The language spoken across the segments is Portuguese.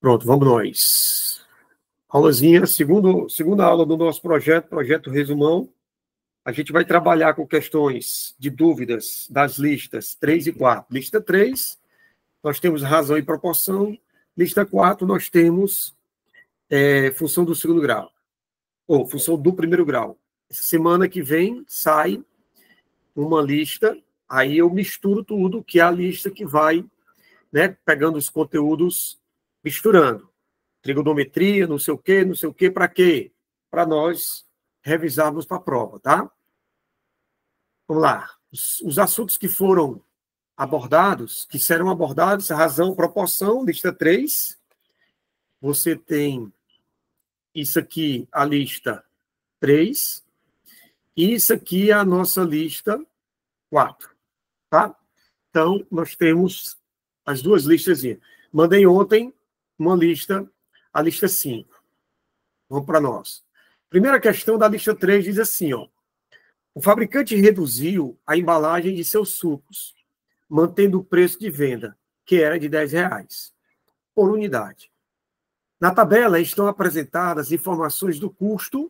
Pronto, vamos nós. Aulazinha, segunda aula do nosso projeto Resumão. A gente vai trabalhar com questões de dúvidas das listas 3 e 4. Lista 3, nós temos razão e proporção. Lista 4, nós temos função do segundo grau, ou função do primeiro grau. Essa semana que vem sai uma lista, aí eu misturo tudo, que é a lista que vai, pegando os conteúdos, misturando. Trigonometria, não sei o quê, para quê? Para nós revisarmos para a prova, tá? Vamos lá. Os assuntos que foram abordados, que serão abordados, razão, proporção, lista 3. Você tem isso aqui, a lista 3. E isso aqui é a nossa lista 4, tá? Então, nós temos as duas listas. Mandei ontem uma lista, a lista 5. Vamos para nós. Primeira questão da lista 3 diz assim, ó. O fabricante reduziu a embalagem de seus sucos, mantendo o preço de venda, que era de R$10 por unidade. Na tabela estão apresentadas informações do custo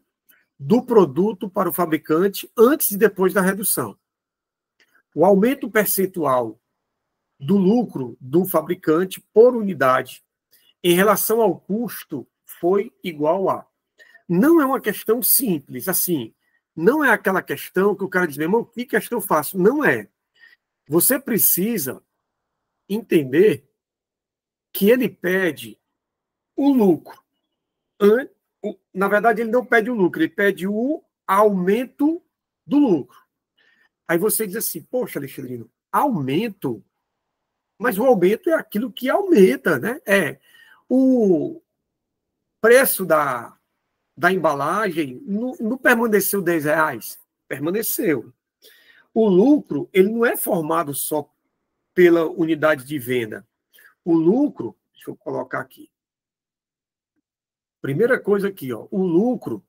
do produto para o fabricante antes e depois da redução. O aumento percentual do lucro do fabricante por unidade em relação ao custo foi igual a... Não é uma questão simples, assim, não é aquela questão que o cara diz, meu irmão, que questão fácil? Não é. Você precisa entender que ele pede o lucro. Na verdade, ele não pede o lucro, ele pede o aumento do lucro. Aí você diz assim, poxa, Alexandrino, aumento? Mas o aumento é aquilo que aumenta, né? O preço da embalagem não permaneceu R$10, permaneceu. O lucro, ele não é formado só pela unidade de venda. O lucro, deixa eu colocar aqui. Primeira coisa aqui, ó, o lucro,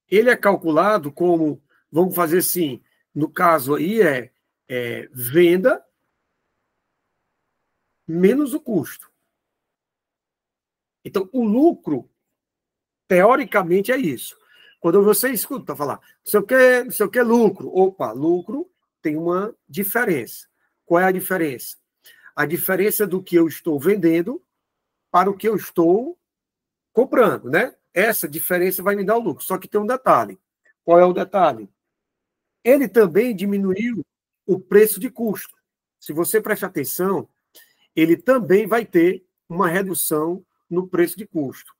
ele é calculado como, vamos fazer assim, no caso aí venda menos o custo. Então, o lucro, teoricamente, é isso. Quando você escuta falar, não sei o que, lucro. Opa, lucro tem uma diferença. Qual é a diferença? A diferença do que eu estou vendendo para o que eu estou comprando, né? Essa diferença vai me dar o lucro. Só que tem um detalhe. Qual é o detalhe? Ele também diminuiu o preço de custo. Se você prestar atenção, ele também vai ter uma redução no preço de custo.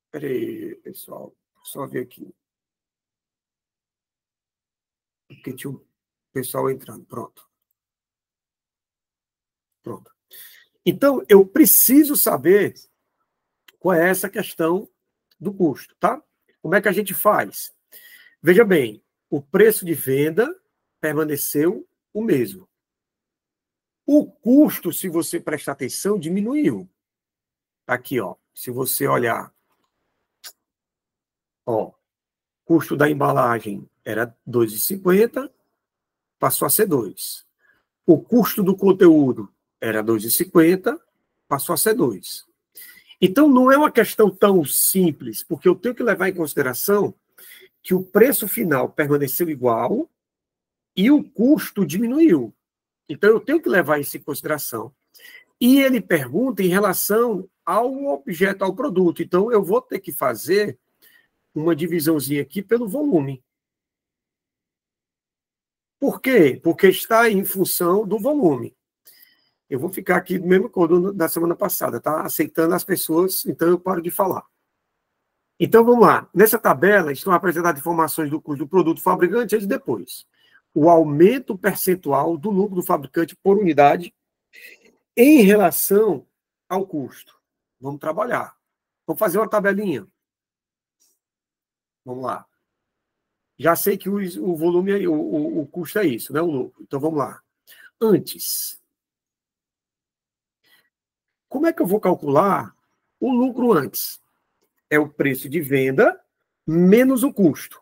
Espera aí, pessoal. Só ver aqui. Porque tinha um pessoal entrando. Pronto. Pronto. Então, eu preciso saber qual é essa questão do custo, tá? Como é que a gente faz? Veja bem, o preço de venda permaneceu o mesmo. O custo, se você prestar atenção, diminuiu. Aqui, ó. Se você olhar, ó, custo da embalagem era R$2,50, passou a ser 2. O custo do conteúdo era R$2,50, passou a ser 2. Então, não é uma questão tão simples, porque eu tenho que levar em consideração que o preço final permaneceu igual e o custo diminuiu. Então, eu tenho que levar isso em consideração. E ele pergunta em relação ao objeto, ao produto. Então, eu vou ter que fazer uma divisãozinha aqui pelo volume. Por quê? Porque está em função do volume. Eu vou ficar aqui do mesmo código da semana passada, tá? Aceitando as pessoas, então eu paro de falar. Então, vamos lá. Nessa tabela estão apresentadas informações do custo do produto fabricante e depois. O aumento percentual do lucro do fabricante por unidade em relação ao custo. Vamos trabalhar. Vamos fazer uma tabelinha. Vamos lá. Já sei que o volume, o custo é isso, né? O lucro. Então, vamos lá. Antes, como é que eu vou calcular o lucro antes? É o preço de venda menos o custo.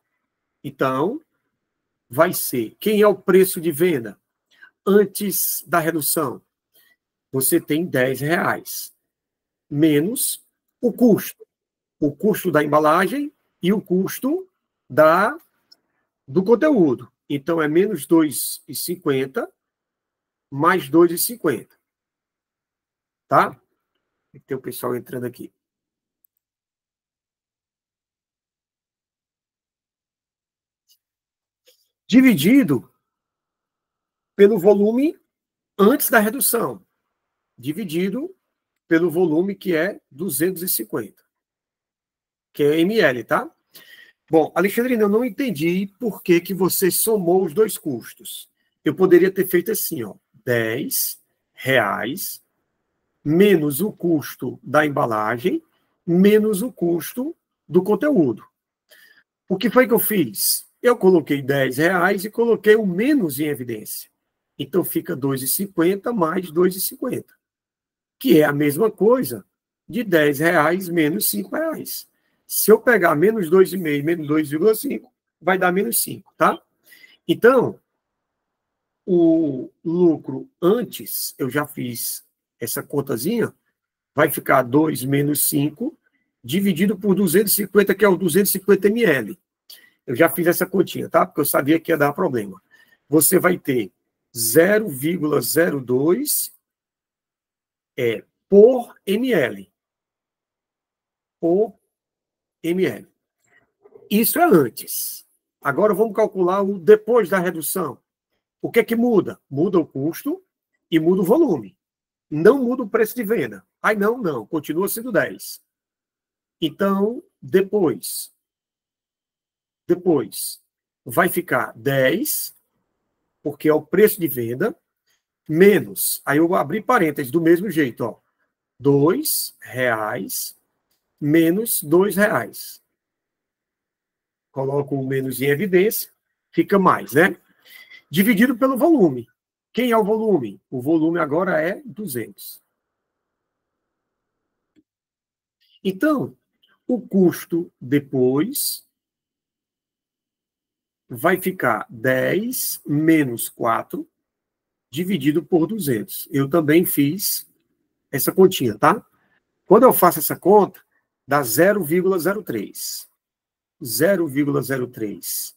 Então, vai ser, quem é o preço de venda antes da redução? Você tem R$10, menos o custo da embalagem e o custo do conteúdo. Então, é menos 2,50 mais 2,50. Tá? Tem o pessoal entrando aqui. Dividido pelo volume antes da redução. Dividido pelo volume que é 250. Que é ml, tá? Bom, Alexandrina, eu não entendi por que você somou os dois custos. Eu poderia ter feito assim, ó, R$10 menos o custo da embalagem, menos o custo do conteúdo. O que foi que eu fiz? Eu coloquei R$10 e coloquei o menos em evidência. Então fica 2,50 mais 2,50, que é a mesma coisa de R$10 menos R$5. Se eu pegar menos 2,5 menos 2,5, vai dar menos 5, tá? Então, o lucro antes, eu já fiz essa contazinha, vai ficar 2 menos 5, dividido por 250, que é o 250 ml. Eu já fiz essa continha, tá? Porque eu sabia que ia dar problema. Você vai ter 0,02 por ml. Por ml. Isso é antes. Agora vamos calcular o depois da redução. O que é que muda? Muda o custo e muda o volume. Não muda o preço de venda. Ai, não. Continua sendo 10. Então, depois vai ficar 10, porque é o preço de venda, menos, aí eu vou abrir parênteses do mesmo jeito, ó, R$2 menos R$2. Coloco o menos em evidência, fica mais, né? Dividido pelo volume. Quem é o volume? O volume agora é 200. Então, o custo depois vai ficar 10 menos 4 dividido por 200. Eu também fiz essa continha, tá? Quando eu faço essa conta, dá 0,03. 0,03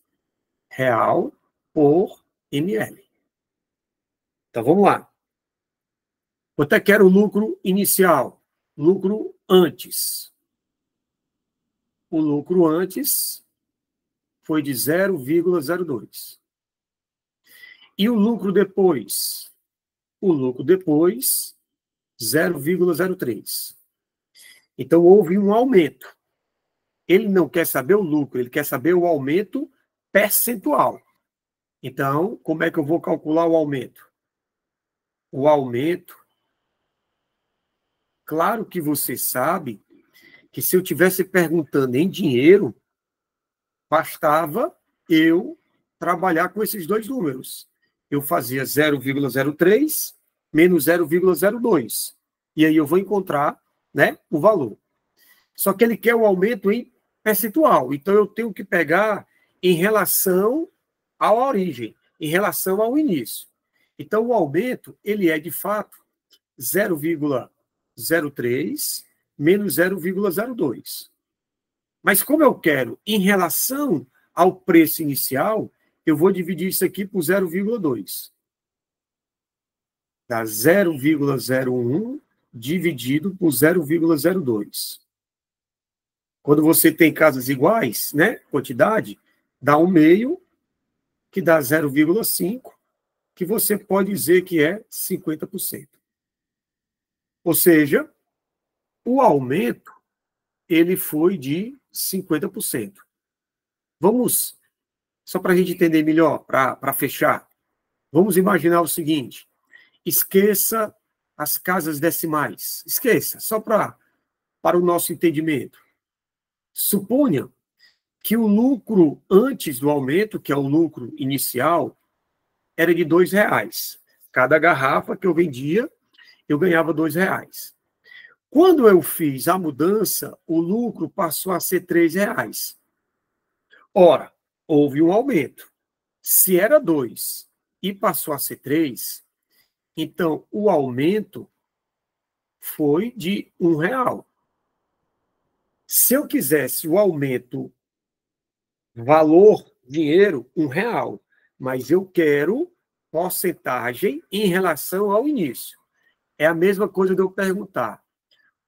real por ml. Então, vamos lá. Quanto é que era o lucro inicial? Lucro antes. O lucro antes foi de 0,02. E o lucro depois? O lucro depois, 0,03. Então, houve um aumento. Ele não quer saber o lucro, ele quer saber o aumento percentual. Então, como é que eu vou calcular o aumento? O aumento, claro que você sabe que se eu tivesse perguntando em dinheiro, bastava eu trabalhar com esses dois números. Eu fazia 0,03 menos 0,02. E aí eu vou encontrar, né, o valor. Só que ele quer o aumento em percentual. Então eu tenho que pegar em relação à origem, em relação ao início. Então o aumento, ele é de fato 0,03 menos 0,02. Mas como eu quero em relação ao preço inicial, eu vou dividir isso aqui por 0,2. Dá 0,01 dividido por 0,02. Quando você tem casas iguais, né, quantidade, dá 1/2, que dá 0,5, que você pode dizer que é 50%. Ou seja, o aumento, ele foi de 50%. Vamos, só para a gente entender melhor, para fechar, vamos imaginar o seguinte: esqueça as casas decimais. Esqueça, só para o nosso entendimento. Suponha que o lucro antes do aumento, que é o lucro inicial, era de R$2. Cada garrafa que eu vendia, eu ganhava R$2. Quando eu fiz a mudança, o lucro passou a ser R$3. Ora, houve um aumento. Se era 2 e passou a ser 3, então o aumento foi de R$1. Se eu quisesse o aumento valor, dinheiro, R$1, mas eu quero porcentagem em relação ao início. É a mesma coisa de eu perguntar,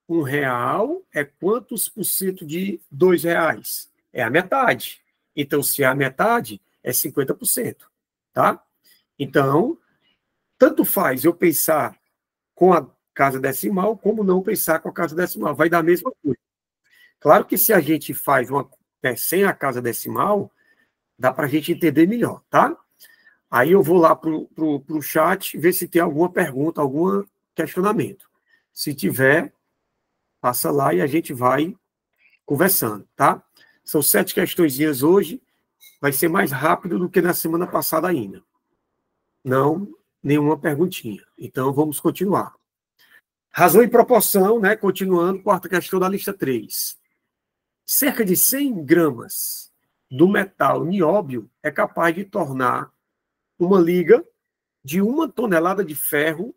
R$1 é quantos por cento de R$2? É a metade. Então, se é a metade, é 50%. Tá? Então, tanto faz eu pensar com a casa decimal, como não pensar com a casa decimal. Vai dar a mesma coisa. Claro que se a gente faz sem a casa decimal, dá para a gente entender melhor, tá? Aí eu vou lá para o chat ver se tem alguma pergunta, algum questionamento. Se tiver, passa lá e a gente vai conversando, tá? São 7 questõezinhas hoje, vai ser mais rápido do que na semana passada ainda. Não, nenhuma perguntinha. Então, vamos continuar. Razão e proporção, né? Continuando, quarta questão da lista 3. Cerca de 100 gramas do metal nióbio é capaz de tornar uma liga de 1 tonelada de ferro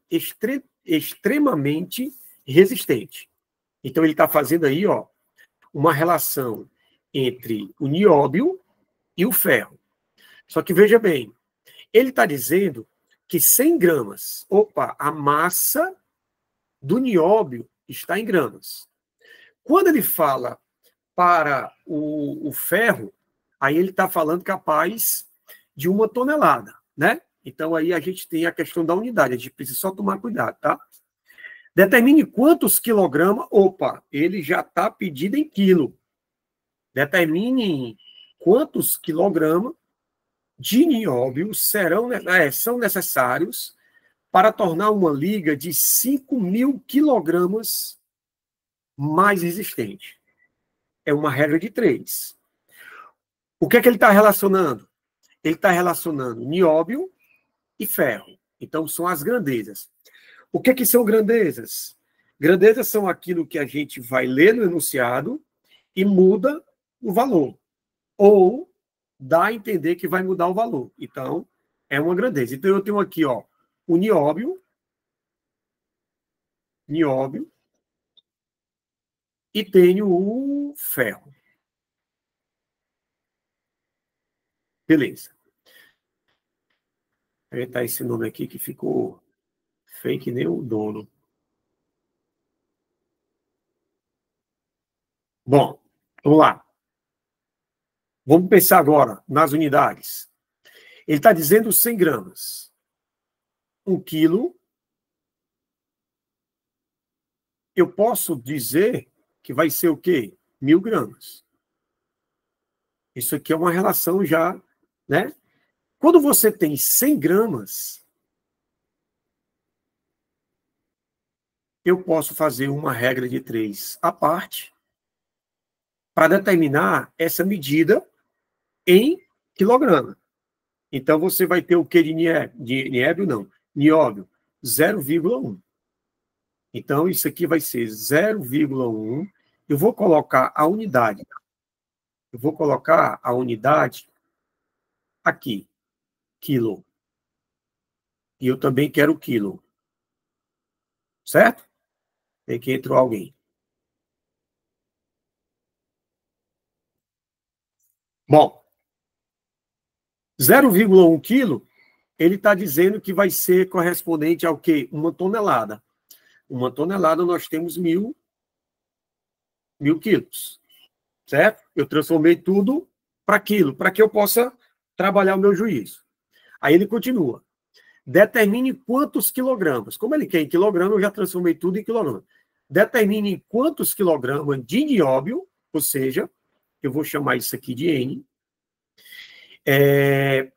extremamente resistente. Então, ele está fazendo aí, ó, uma relação entre o nióbio e o ferro. Só que veja bem, ele está dizendo que 100 gramas, a massa do nióbio está em gramas. Quando ele fala para o ferro, aí ele está falando capaz de 1 tonelada, né? Então, aí a gente tem a questão da unidade, a gente precisa só tomar cuidado, tá? Determine quantos quilogramas, ele já está pedido em quilo. Determine quantos quilogramas de nióbio são necessários para tornar uma liga de 5.000 quilogramas mais resistente. É uma regra de 3. O que é que ele está relacionando? Ele está relacionando nióbio e ferro. Então, são as grandezas. O que é que são grandezas? Grandezas são aquilo que a gente vai ler no enunciado e muda o valor. Ou dá a entender que vai mudar o valor. Então, é uma grandeza. Então, eu tenho aqui, ó, o nióbio, e tenho o ferro. Beleza. Vou inventar esse nome aqui que ficou fake nem o dono. Bom, vamos lá. Vamos pensar agora nas unidades. Ele está dizendo 100 gramas. 1 quilo. Eu posso dizer que vai ser o quê? 1.000 gramas. Isso aqui é uma relação já, né? Quando você tem 100 gramas, eu posso fazer uma regra de 3 à parte para determinar essa medida em quilograma. Então, você vai ter o que de nióbio? Não. Nióbio, 0,1. Então, isso aqui vai ser 0,1. Eu vou colocar a unidade. Eu vou colocar a unidade aqui, quilo. E eu também quero quilo. Certo? Tem que entrou alguém. Bom, 0,1 quilo, ele está dizendo que vai ser correspondente ao quê? 1 tonelada. 1 tonelada nós temos 1.000 quilos. Certo? Eu transformei tudo para quilo, para que eu possa trabalhar o meu juízo. Aí ele continua. Determine quantos quilogramas. Como ele quer em quilograma, eu já transformei tudo em quilograma. Determine quantos quilogramas de nióbio, ou seja, eu vou chamar isso aqui de N,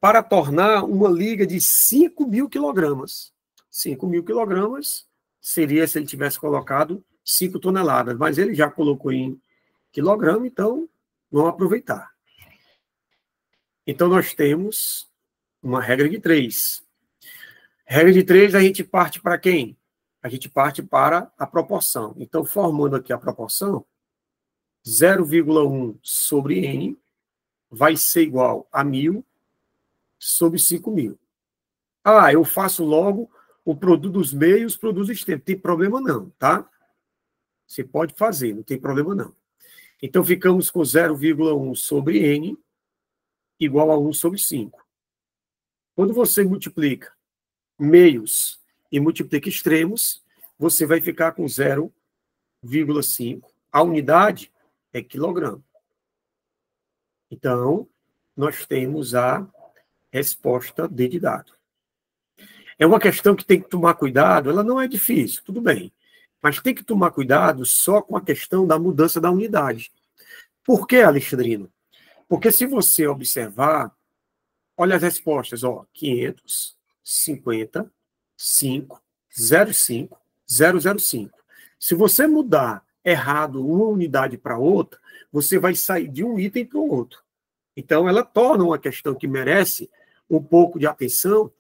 para tornar uma liga de 5.000 quilogramas. 5.000 quilogramas seria se ele tivesse colocado 5 toneladas, mas ele já colocou em quilograma, então vamos aproveitar. Então, nós temos uma regra de 3. Regra de 3, a gente parte para quem? A gente parte para a proporção. Então, formando aqui a proporção, 0,1 sobre N vai ser igual a 1.000 sobre 5.000. Ah, eu faço logo o produto dos meios, produto dos tempos. Tem problema não, tá? Você pode fazer, não tem problema não. Então, ficamos com 0,1 sobre N igual a 1 sobre 5. Quando você multiplica meios e multiplica extremos, você vai ficar com 0,5. A unidade é quilograma. Então, nós temos a resposta D de dado. É uma questão que tem que tomar cuidado, ela não é difícil, tudo bem. Mas tem que tomar cuidado só com a questão da mudança da unidade. Por que, Alexandrino? Porque se você observar, olha as respostas, ó, 500, 50, 5, 05, 005. Se você mudar errado uma unidade para outra, você vai sair de um item para o outro. Então, ela torna uma questão que merece um pouco de atenção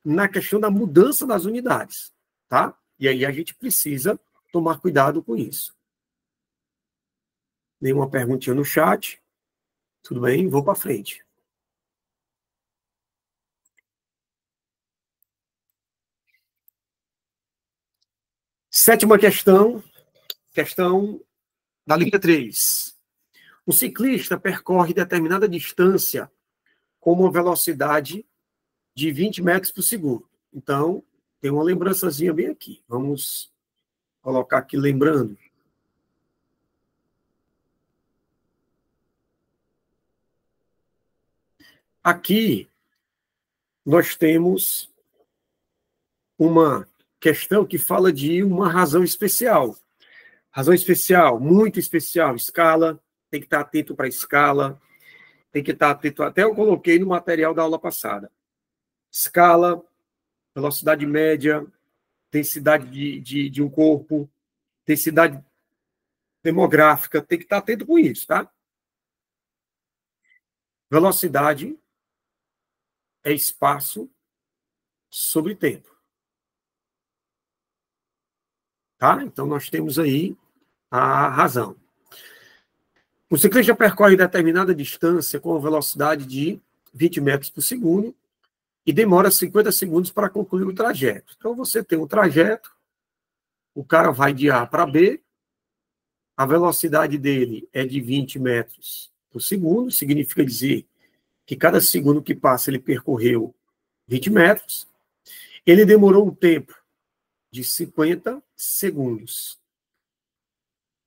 na questão da mudança das unidades, tá? E aí a gente precisa tomar cuidado com isso. Nenhuma perguntinha no chat. Tudo bem? Vou para frente. Sétima questão da linha 3. O ciclista percorre determinada distância com uma velocidade de 20 metros por segundo. Então, tem uma lembrançazinha bem aqui. Vamos colocar aqui lembrando. Aqui, nós temos uma questão que fala de uma razão especial. Razão especial, muito especial, escala, tem que estar atento para a escala, tem que estar atento, até eu coloquei no material da aula passada. Escala, velocidade média, densidade de um corpo, densidade demográfica, tem que estar atento com isso, tá? Velocidade é espaço sobre tempo. Tá? Então, nós temos aí a razão. O ciclista percorre determinada distância com velocidade de 20 metros por segundo e demora 50 segundos para concluir o trajeto. Então, você tem um trajeto, o cara vai de A para B, a velocidade dele é de 20 metros por segundo, significa dizer que cada segundo que passa ele percorreu 20 metros. Ele demorou um tempo de 50 segundos.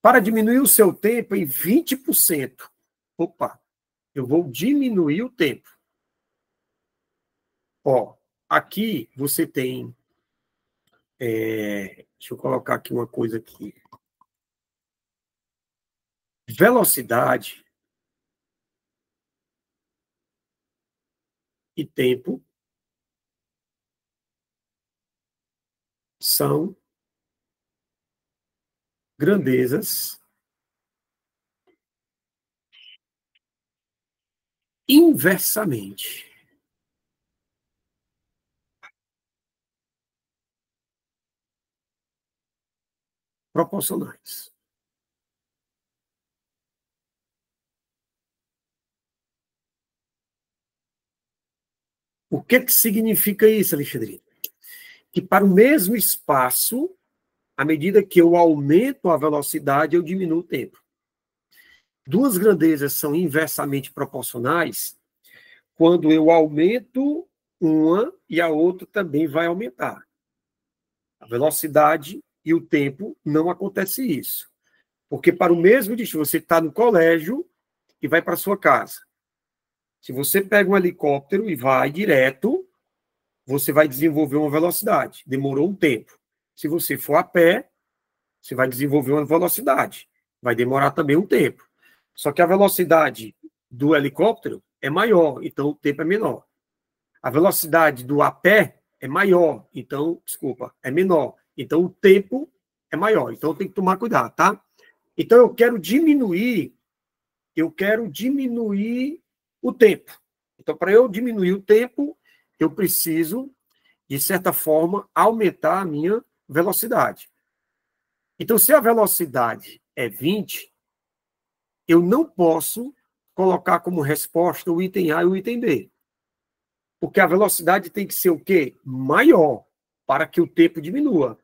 Para diminuir o seu tempo em 20%, opa, eu vou diminuir o tempo. Ó, aqui você tem, deixa eu colocar aqui uma coisa aqui. Velocidade e tempo são grandezas inversamente proporcionais. O que significa isso, Alexandre? Que para o mesmo espaço, à medida que eu aumento a velocidade, eu diminuo o tempo. Duas grandezas são inversamente proporcionais quando eu aumento uma e a outra também vai aumentar. A velocidade e o tempo não acontece isso. Porque para o mesmo destino, você está no colégio e vai para a sua casa. Se você pega um helicóptero e vai direto, você vai desenvolver uma velocidade. Demorou um tempo. Se você for a pé, você vai desenvolver uma velocidade. Vai demorar também um tempo. Só que a velocidade do helicóptero é maior, então o tempo é menor. A velocidade do a pé é maior, então, desculpa, é menor. Então o tempo é maior. Então tem que tomar cuidado, tá? Então eu quero diminuir o tempo. Então, para eu diminuir o tempo, eu preciso, de certa forma, aumentar a minha velocidade. Então, se a velocidade é 20, eu não posso colocar como resposta o item A e o item B. Porque a velocidade tem que ser o quê? Maior, para que o tempo diminua.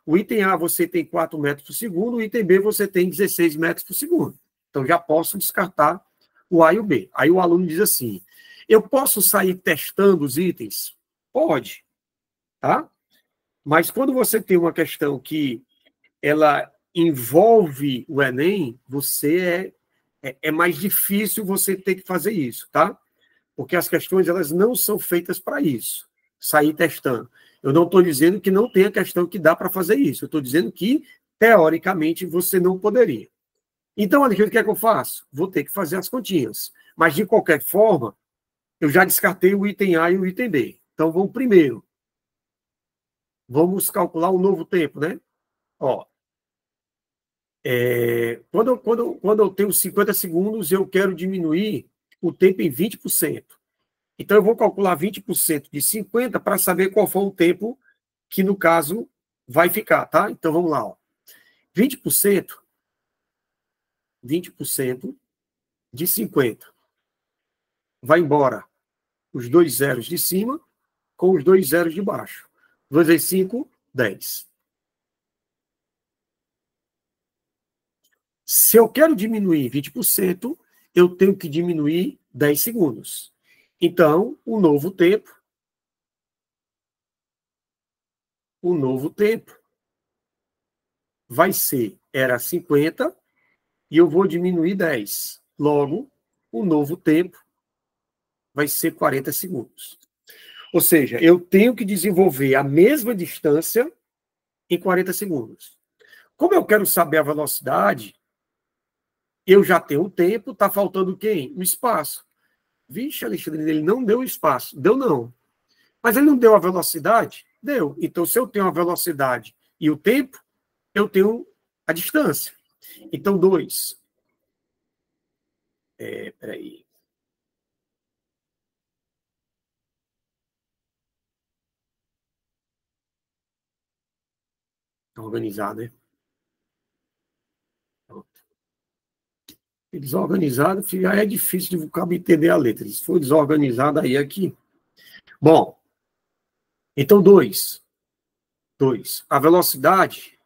O item A você tem 4 metros por segundo, o item B você tem 16 metros por segundo. Então já posso descartar o A e o B. Aí o aluno diz assim, eu posso sair testando os itens? Pode, tá? Mas quando você tem uma questão que ela envolve o Enem, é mais difícil você ter que fazer isso, tá? Porque as questões elas não são feitas para isso, sair testando. Eu não estou dizendo que não tem a questão que dá para fazer isso, eu estou dizendo que, teoricamente, você não poderia. Então, Alexandre, o que é que eu faço? Vou ter que fazer as continhas. Mas, de qualquer forma, eu já descartei o item A e o item B. Então, vamos primeiro. Vamos calcular o novo tempo, né? Ó, quando eu tenho 50 segundos, eu quero diminuir o tempo em 20%. Então, eu vou calcular 20% de 50 para saber qual foi o tempo que, no caso, vai ficar, tá? Então, vamos lá. Ó. 20% de 50 vai embora os dois zeros de cima com os dois zeros de baixo. 2 vezes 5, 10. Se eu quero diminuir 20%, eu tenho que diminuir 10 segundos. Então, o novo tempo vai ser, era 50, e eu vou diminuir 10. Logo, o novo tempo vai ser 40 segundos. Ou seja, eu tenho que desenvolver a mesma distância em 40 segundos. Como eu quero saber a velocidade, eu já tenho o tempo, está faltando quem? O espaço. Vixe, Alexandre, ele não deu espaço. Deu não. Mas ele não deu a velocidade? Deu. Então, se eu tenho a velocidade e o tempo, eu tenho a distância. Então, 2. Peraí. Está organizado, né? Pronto. Desorganizado, já é difícil de ficar entender a letra. Se for desorganizado, aí é aqui. Bom, então 2. A velocidade.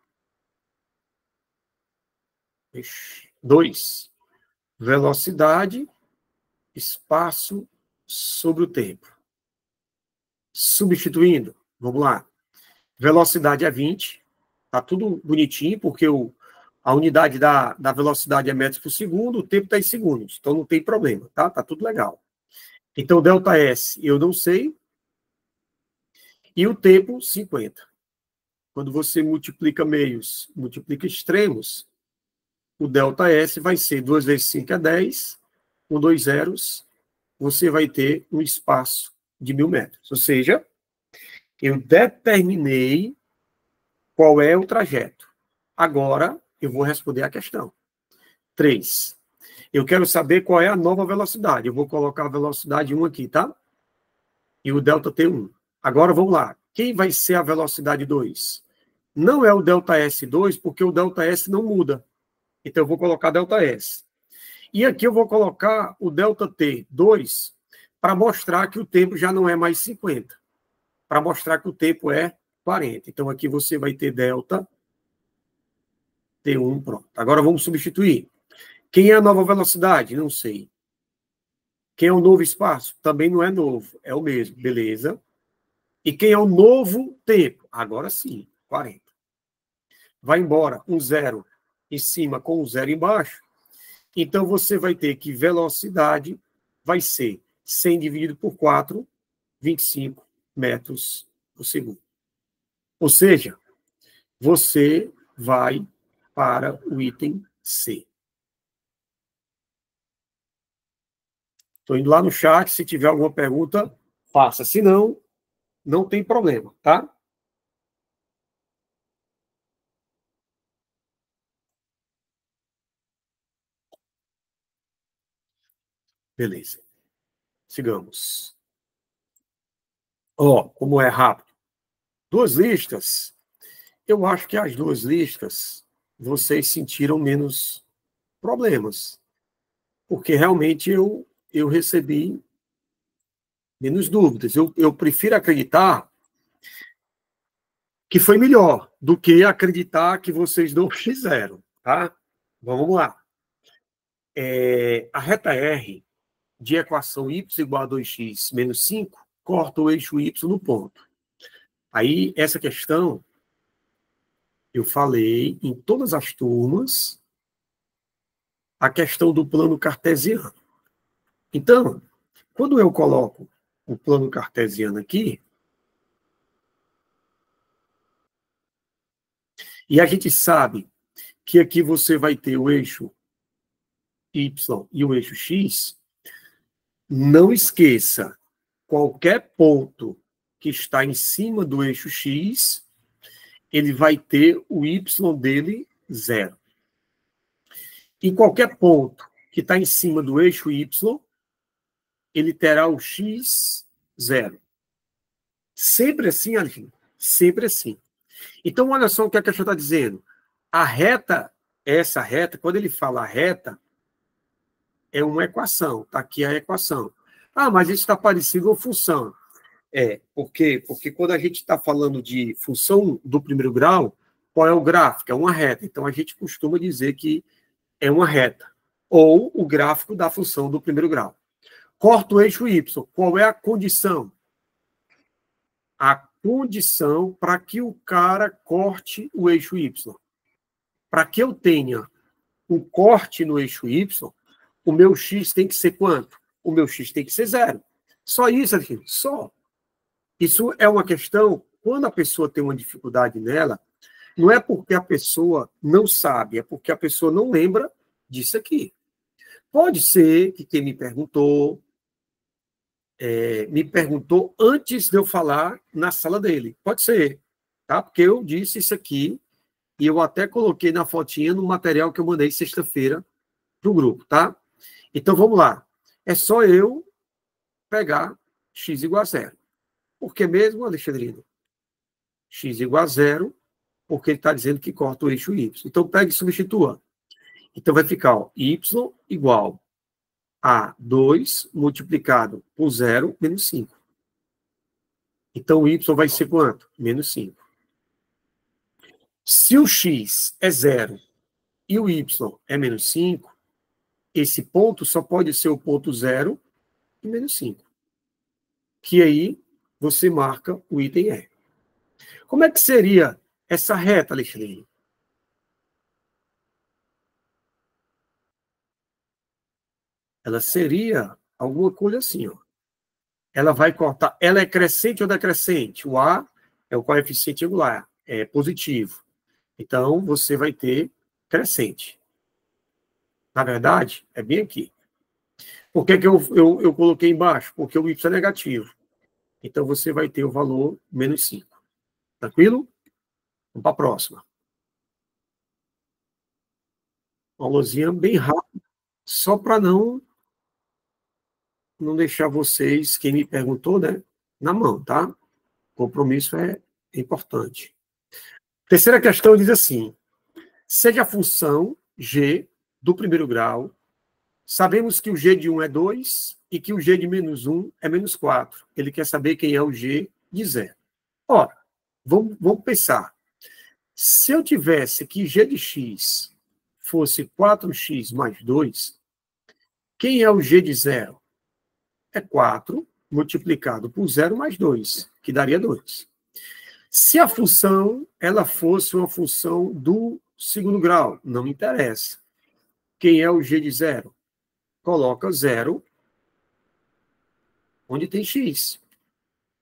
2. Velocidade, espaço sobre o tempo. Substituindo, vamos lá. Velocidade é 20. Está tudo bonitinho, porque a unidade da velocidade é metros por segundo, o tempo está em segundos. Então não tem problema, tá? Está tudo legal. Então, delta S eu não sei. E o tempo, 50. Quando você multiplica meios, multiplica extremos, o delta S vai ser 2 vezes 5 é 10, com 2 zeros, você vai ter um espaço de 1.000 metros. Ou seja, eu determinei qual é o trajeto. Agora, eu vou responder a questão. 3. Eu quero saber qual é a nova velocidade. Eu vou colocar a velocidade 1 aqui, tá? E o delta T1. Agora, vamos lá. Quem vai ser a velocidade 2? Não é o delta S2, porque o delta S não muda. Então, eu vou colocar delta S. E aqui eu vou colocar o delta T2 para mostrar que o tempo já não é mais 50. Para mostrar que o tempo é 40. Então, aqui você vai ter delta T1, pronto. Agora vamos substituir. Quem é a nova velocidade? Não sei. Quem é o novo espaço? Também não é novo, é o mesmo, beleza. E quem é o novo tempo? Agora sim, 40. Vai embora um zero em cima com um zero embaixo. Então, você vai ter que velocidade vai ser 100 dividido por 4, 25 metros por segundo. Ou seja, você vai para o item C. Estou indo lá no chat, se tiver alguma pergunta, faça. Se não, não tem problema, tá? Beleza. Sigamos. Ó, como é rápido. 2 listas. Eu acho que as 2 listas vocês sentiram menos problemas. Porque realmente eu recebi Menos dúvidas. Eu prefiro acreditar que foi melhor do que acreditar que vocês não fizeram, tá? Vamos lá. A reta R de equação y igual a 2x menos 5 corta o eixo y no ponto. Aí, essa questão, eu falei em todas as turmas, a questão do plano cartesiano. Então, quando eu coloco o plano cartesiano aqui, e a gente sabe que aqui você vai ter o eixo y e o eixo x, não esqueça, qualquer ponto que está em cima do eixo x, ele vai ter o y dele zero. E qualquer ponto que está em cima do eixo y, ele terá o x zero. Sempre assim, Alvin? Sempre assim. Então, olha só o que a questão está dizendo. A reta, essa reta, quando ele fala reta, é uma equação. Está aqui a equação. Ah, mas isso está parecido com função. Por quê? Porque quando a gente está falando de função do primeiro grau, qual é o gráfico? É uma reta. Então, a gente costuma dizer que é uma reta. Ou o gráfico da função do primeiro grau. Corta o eixo y. Qual é a condição? A condição para que o cara corte o eixo y. Para que eu tenha um corte no eixo y, o meu x tem que ser quanto? O meu x tem que ser zero. Só isso, aqui. Só. Isso é uma questão, quando a pessoa tem uma dificuldade nela, não é porque a pessoa não sabe, é porque a pessoa não lembra disso aqui. Pode ser que quem me perguntou antes de eu falar na sala dele. Pode ser, tá? Porque eu disse isso aqui e eu até coloquei na fotinha no material que eu mandei sexta-feira para o grupo, tá? Então, vamos lá. É só eu pegar x igual a zero. Por que mesmo, Alexandrino? X igual a zero, porque ele está dizendo que corta o eixo y. Então, pega e substitua. Então, vai ficar y igual a 2 multiplicado por 0 menos 5. Então, o y vai ser quanto? Menos 5. Se o x é 0 e o y é menos 5, esse ponto só pode ser o ponto 0 e menos 5. Que aí você marca o item E. Como é que seria essa reta, Alexandre? Ela seria alguma coisa assim, ó. Ela vai cortar. Ela é crescente ou decrescente? O A é o coeficiente angular, é positivo. Então, você vai ter crescente. Na verdade, é bem aqui. Por que eu coloquei embaixo? Porque o y é negativo. Então, você vai ter o valor menos 5. Tranquilo? Vamos para a próxima. Uma aulazinha bem rápida, só para não deixar vocês, quem me perguntou, né, na mão, tá? O compromisso é importante. Terceira questão diz assim: seja a função g do primeiro grau, sabemos que o g de 1 é 2 e que o g de menos 1 é menos 4. Ele quer saber quem é o g de 0. Ora, vamos pensar. Se eu tivesse que g de x fosse 4x mais 2, quem é o g de 0? É 4 multiplicado por 0 mais 2, que daria 2. Se a função ela fosse uma função do segundo grau, não interessa. Quem é o g de 0? Coloca 0 onde tem x,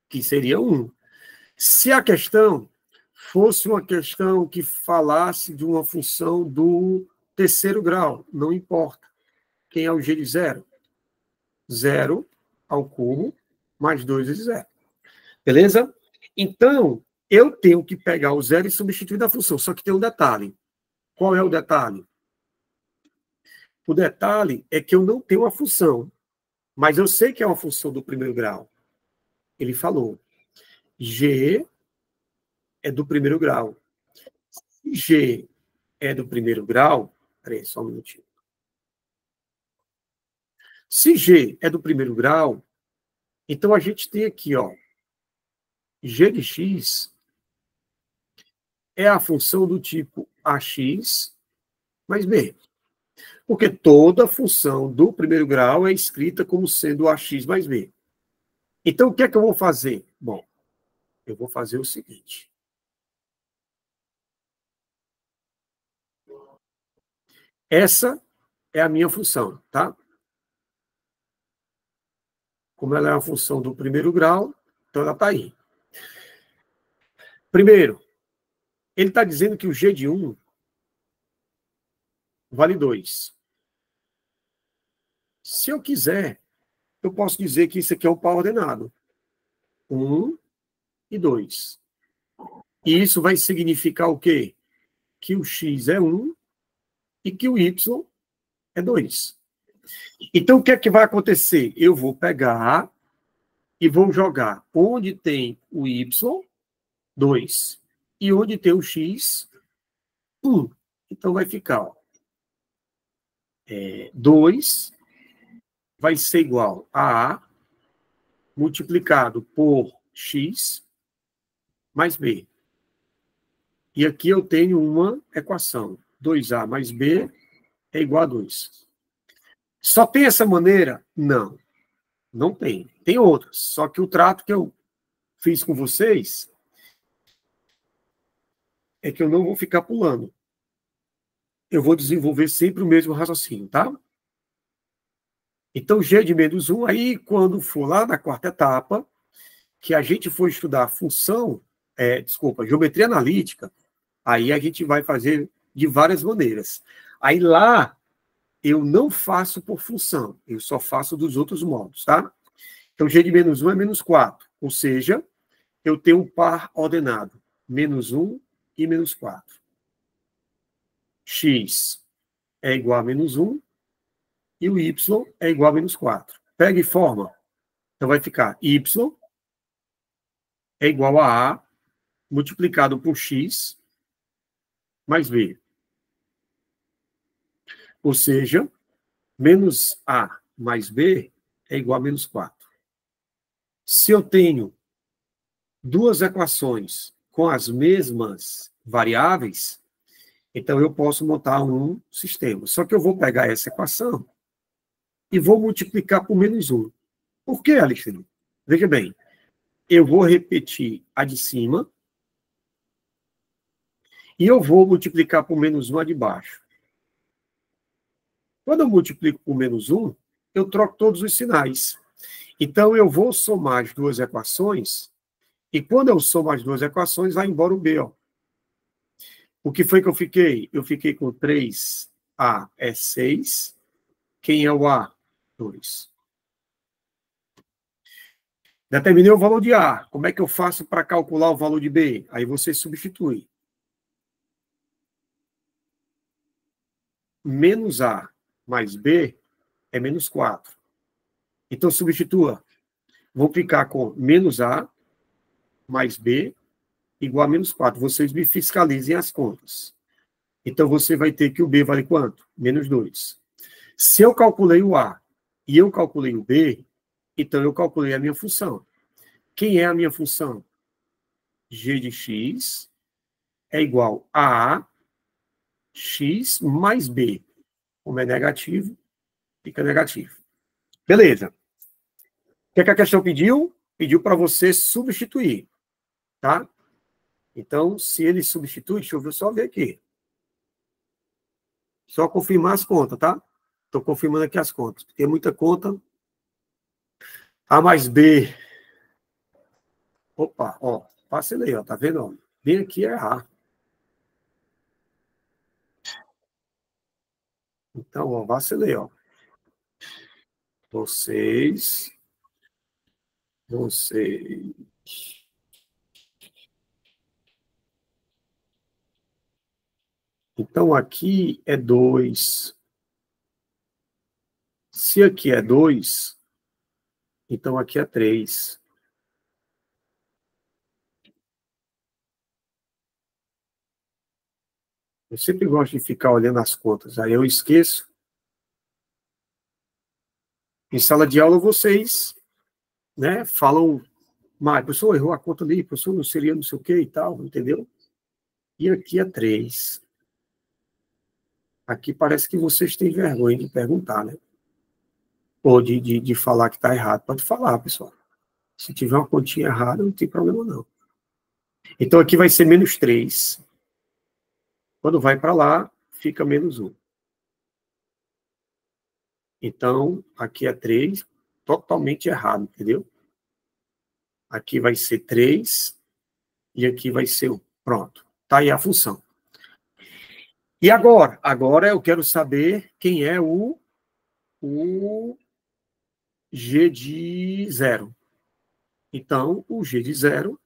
que seria 1. Se a questão fosse uma questão que falasse de uma função do terceiro grau, não importa. Quem é o g de 0? 0 ao cubo mais 2 vezes 0. Beleza? Então, eu tenho que pegar o 0 e substituir da função. Só que tem um detalhe. Qual é o detalhe? O detalhe é que eu não tenho uma função, mas eu sei que é uma função do primeiro grau. Ele falou, G é do primeiro grau. Se G é do primeiro grau, peraí, só um minutinho. Se G é do primeiro grau, Então, a gente tem aqui, ó, g de x é a função do tipo ax mais b. Porque toda função do primeiro grau é escrita como sendo ax mais b. Então, o que é que eu vou fazer? Bom, eu vou fazer o seguinte. Essa é a minha função, tá? Como ela é uma função do primeiro grau, então ela está aí. Primeiro, ele está dizendo que o g de 1 vale 2. Se eu quiser, eu posso dizer que isso aqui é um par ordenado. 1 e 2. E isso vai significar o quê? Que o x é 1 e que o y é 2. Então, o que é que vai acontecer? Eu vou pegar e vou jogar onde tem o y, 2, e onde tem o x, 1. Então, vai ficar, ó, 2 vai ser igual a A multiplicado por x mais b. E aqui eu tenho uma equação. 2A mais b é igual a 2. Só tem essa maneira? Não, não tem. Tem outras. Só que o trato que eu fiz com vocês é que eu não vou ficar pulando. Eu vou desenvolver sempre o mesmo raciocínio, tá? Então, g de menos 1, aí quando for lá na quarta etapa, que a gente for estudar função, geometria analítica, aí a gente vai fazer de várias maneiras. Aí lá, eu não faço por função, eu só faço dos outros modos, tá? Então, g de menos 1 é menos 4, ou seja, eu tenho um par ordenado, menos 1 e menos 4. X é igual a menos 1 e o y é igual a menos 4. Pega e forma. Então, vai ficar y é igual a A multiplicado por x mais b. Ou seja, menos A mais b é igual a menos 4. Se eu tenho duas equações com as mesmas variáveis, então eu posso montar um sistema. Só que eu vou pegar essa equação e vou multiplicar por menos 1. Por que, Alexandre? Veja bem, eu vou repetir a de cima e eu vou multiplicar por menos 1 a de baixo. Quando eu multiplico por menos 1, eu troco todos os sinais. Então, eu vou somar as duas equações, e quando eu somo as duas equações, vai embora o B. Ó. O que foi que eu fiquei? Eu fiquei com 3A é 6. Quem é o A? 2. Determinei o valor de A. Como é que eu faço para calcular o valor de B? Aí você substitui. Menos A mais B é menos 4. Então, substitua. Vou ficar com menos A mais B igual a menos 4. Vocês me fiscalizem as contas. Então, você vai ter que o B vale quanto? Menos 2. Se eu calculei o A e eu calculei o B, então eu calculei a minha função. Quem é a minha função? G de x é igual a x mais B. Como é negativo, fica negativo. Beleza. O que é que a questão pediu? Pediu para você substituir, tá? Então, se ele substitui, deixa eu só ver aqui. Só confirmar as contas, tá? Estou confirmando aqui as contas. Tem muita conta. A mais B. Opa, ó. Vacilei, ó. Tá vendo? Ó? Bem aqui é A. Então, ó, vacilei, ó. Vocês. Então, aqui é 2. Se aqui é 2, então aqui é 3. Eu sempre gosto de ficar olhando as contas, aí eu esqueço. Em sala de aula, vocês né, falam, mas, professor, errou a conta ali, professor, não seria não sei o que e tal, entendeu? E aqui é 3. Aqui parece que vocês têm vergonha de perguntar, né? Ou de falar que está errado. Pode falar, pessoal. Se tiver uma continha errada, não tem problema, não. Então, aqui vai ser -3. Quando vai para lá, fica -1. Então, aqui é 3, totalmente errado, entendeu? Aqui vai ser 3 e aqui vai ser 1. Pronto. Tá aí a função. E agora? Agora eu quero saber quem é o G de 0. Então, o G de 0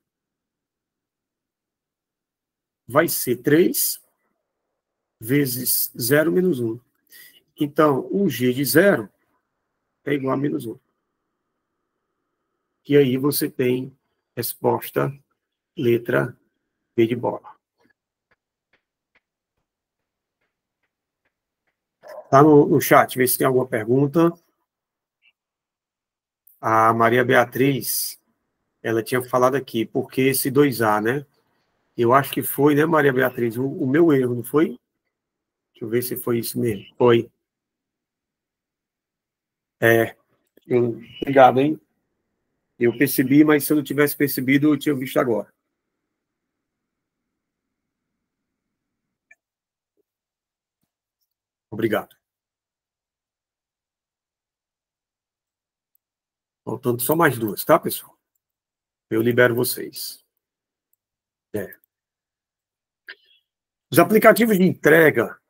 vai ser 3 vezes 0 menos 1. Então, o G de 0 é igual a -1. E aí você tem resposta letra B de bola. Tá no chat, vê se tem alguma pergunta. A Maria Beatriz, ela tinha falado aqui, por que esse 2A, né? Eu acho que foi, né, Maria Beatriz, o meu erro, não foi? Deixa eu ver se foi isso mesmo. Foi. Obrigado, hein? Eu percebi, mas se eu não tivesse percebido, eu tinha visto agora. Obrigado. Faltando só mais 2, tá, pessoal? Eu libero vocês. Os aplicativos de entrega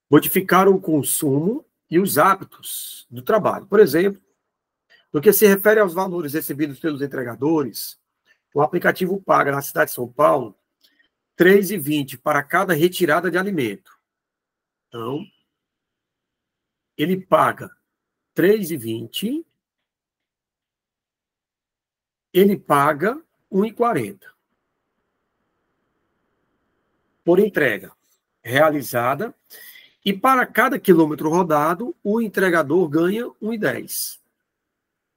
modificaram o consumo e os hábitos do trabalho. Por exemplo, no que se refere aos valores recebidos pelos entregadores, o aplicativo paga na cidade de São Paulo R$ 3,20 para cada retirada de alimento. Então, ele paga R$ 3,20, ele paga R$ 1,40 por entrega realizada, e para cada quilômetro rodado, o entregador ganha R$ 1,10.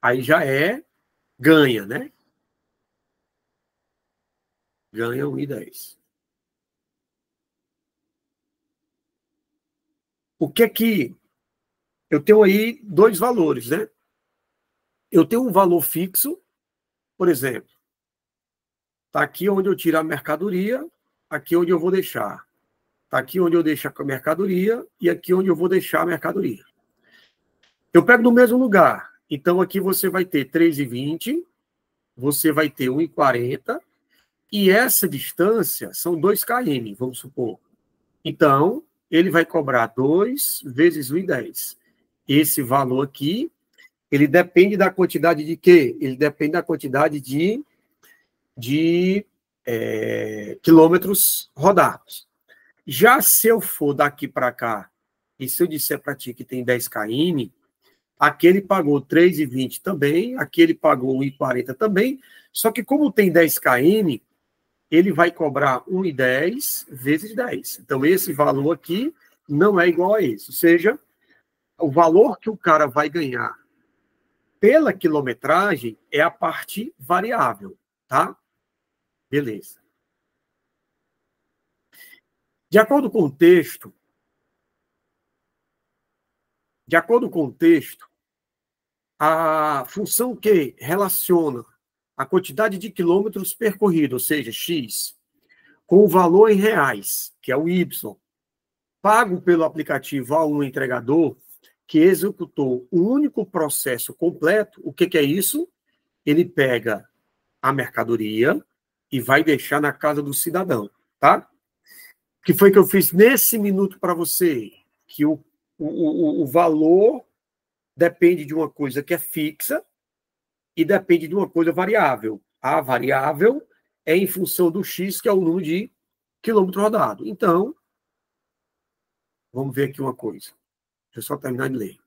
Aí já é ganha, né? Ganha R$ 1,10. O que é que... Eu tenho aí 2 valores, né? Eu tenho um valor fixo, por exemplo, está aqui onde eu tiro a mercadoria, aqui onde eu vou deixar. Está aqui onde eu deixo a mercadoria e aqui onde eu vou deixar a mercadoria. Eu pego no mesmo lugar. Então, aqui você vai ter 3,20, você vai ter 1,40, e essa distância são 2 km, vamos supor. Então, ele vai cobrar 2 vezes 1,10. Esse valor aqui, ele depende da quantidade de quê? Ele depende da quantidade de quilômetros rodados. Já se eu for daqui para cá, e se eu disser para ti que tem 10 km, aquele pagou 3,20 também, aquele pagou 1,40 também, só que como tem 10 km, ele vai cobrar 1,10 vezes 10. Então, esse valor aqui não é igual a esse. Ou seja, o valor que o cara vai ganhar pela quilometragem é a parte variável, tá? Beleza. De acordo com o texto, a função que relaciona a quantidade de quilômetros percorridos, ou seja, X, com o valor em reais, que é o Y, pago pelo aplicativo a um entregador que executou um único processo completo, o que é isso? Ele pega a mercadoria e vai deixar na casa do cidadão, tá? O que foi que eu fiz nesse minuto para você? Que o valor depende de uma coisa que é fixa e depende de uma coisa variável. A variável é em função do X, que é o número de quilômetro rodado. Então, vamos ver aqui uma coisa. Deixa eu só terminar de ler.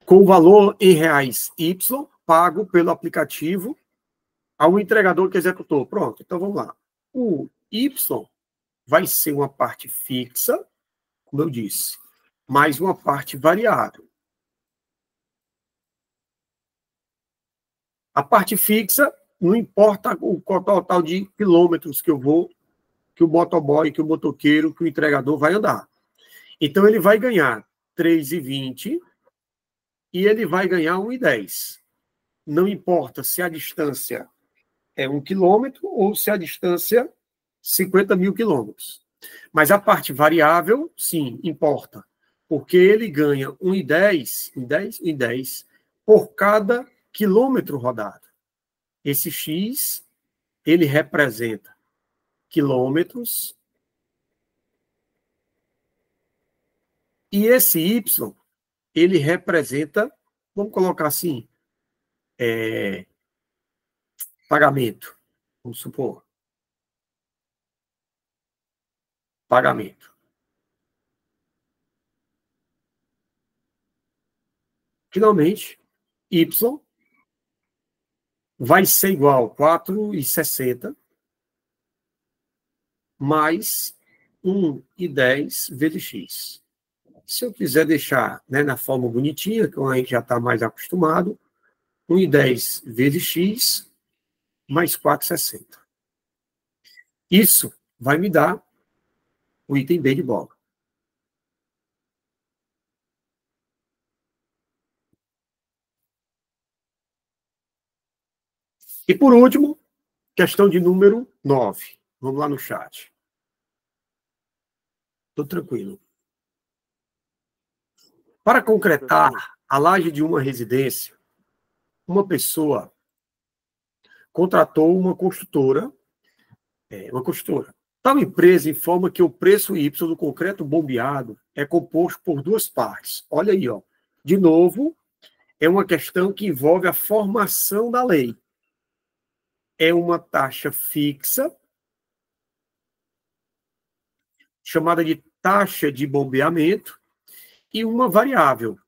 Com o valor em reais Y, pago pelo aplicativo ao entregador que executou. Pronto, então vamos lá. O Y vai ser uma parte fixa, como eu disse. mais uma parte variável. A parte fixa, não importa o total de quilômetros que eu vou, que o motoboy, que o motoqueiro, que o entregador vai andar. Então, ele vai ganhar 3,20 e ele vai ganhar 1,10. Não importa se a distância é 1 quilômetro ou se a distância 50 mil quilômetros. Mas a parte variável, sim, importa. Porque ele ganha 1,10 por cada quilômetro rodado. Esse X, ele representa quilômetros. E esse Y, ele representa, vamos colocar assim, pagamento. Vamos supor. Pagamento. Finalmente, Y vai ser igual a 4,60 mais 1,10 vezes X. Se eu quiser deixar, né, na forma bonitinha, que a gente já está mais acostumado, 1,10 vezes X mais 4,60. Isso vai me dar o item B de bola. E por último, questão de número 9. Vamos lá no chat. Estou tranquilo. Para concretar a laje de uma residência, uma pessoa contratou uma construtora. Tal empresa informa que o preço Y do concreto bombeado é composto por duas partes. Olha aí, ó. De novo, é uma questão que envolve a formação da lei. É uma taxa fixa, chamada de taxa de bombeamento, e uma variável.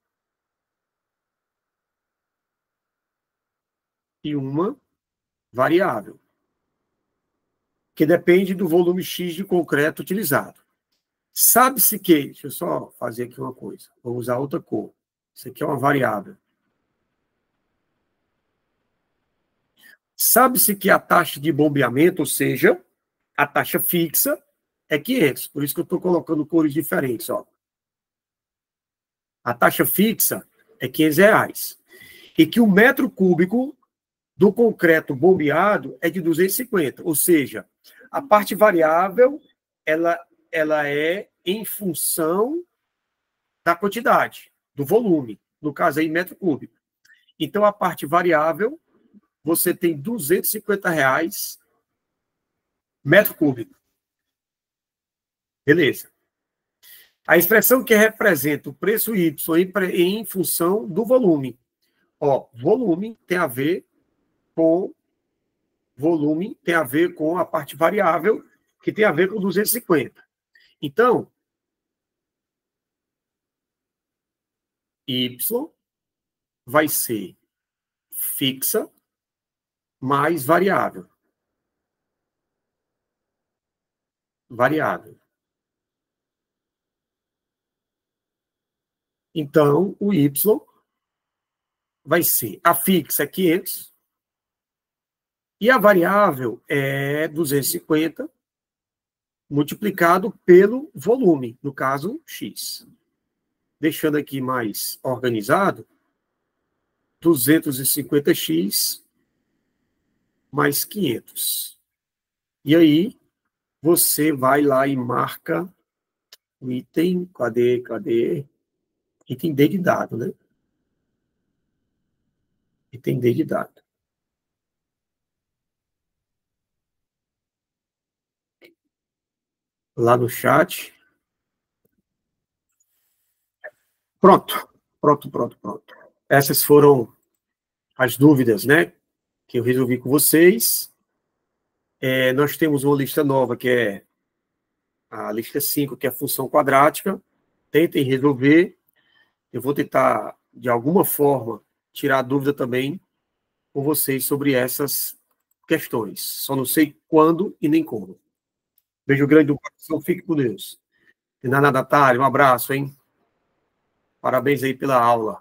Que depende do volume X de concreto utilizado. Sabe-se que, deixa eu só fazer aqui uma coisa, vou usar outra cor. Isso aqui é uma variável. Sabe-se que a taxa de bombeamento, ou seja, a taxa fixa, é 500. Por isso que eu estou colocando cores diferentes. Ó. A taxa fixa é R$ 500. E que o metro cúbico do concreto bombeado é de 250. Ou seja, a parte variável ela é em função da quantidade, do volume. No caso aí, metro cúbico. Então, a parte variável, você tem R$ 250 metro cúbico. Beleza. A expressão que representa o preço Y em função do volume. Ó, volume tem a ver com a parte variável, que tem a ver com 250. Então, Y vai ser fixa mais variável. Então, o Y vai ser a fixa é 500 e a variável é 250 multiplicado pelo volume, no caso, X. Deixando aqui mais organizado, 250x mais 500. E aí, você vai lá e marca o item, cadê? Item D de dado, né? Item D de dado. Lá no chat. Pronto. Essas foram as dúvidas, né? Que eu resolvi com vocês. Nós temos uma lista nova, que é a lista 5, que é a função quadrática. Tentem resolver. Eu vou tentar, de alguma forma, tirar a dúvida também com vocês sobre essas questões. Só não sei quando e nem como. Beijo grande do coração, fique com Deus. De nada, Natália, um abraço, hein? Parabéns aí pela aula.